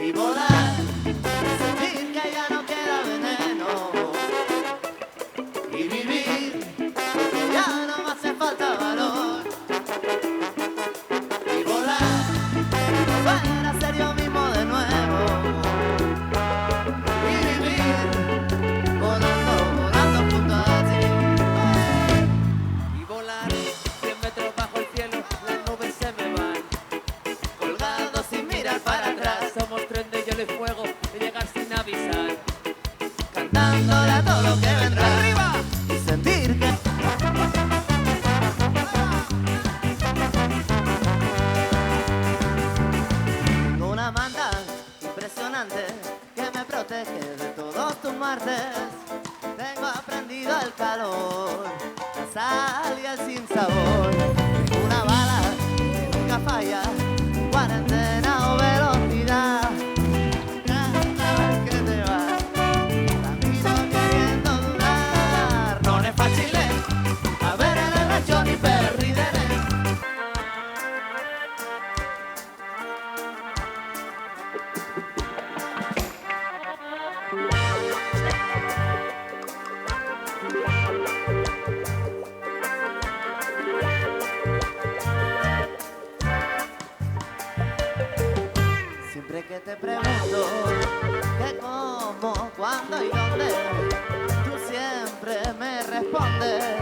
y volar, sentir que ya no queda veneno y vivir, porque ya no me hace falta valor y volar, volver a ser yo mismo de nuevo y vivir, volando, volando junto a ti Y volar 100 metros bajo el cielo, las nubes se me van. colgado sin mirar para atrás, Somos tren de hielo y fuego, de llegar sin avisar. cantándole a todo lo que vendrá ¡Arriba! y sentir que tengo una manta impresionante que me protege de todos tus martes. Tengo aprendido el calor, la sal y el sinsabor. Tengo una bala que nunca falla, cuarentena o velocidad. Cada vez que te vas, camino queriendo dudar. Non è facile avere le ragioni per ridere. Siempre que te pregunto qué, cómo, cuándo y dónde, tú siempre me respondes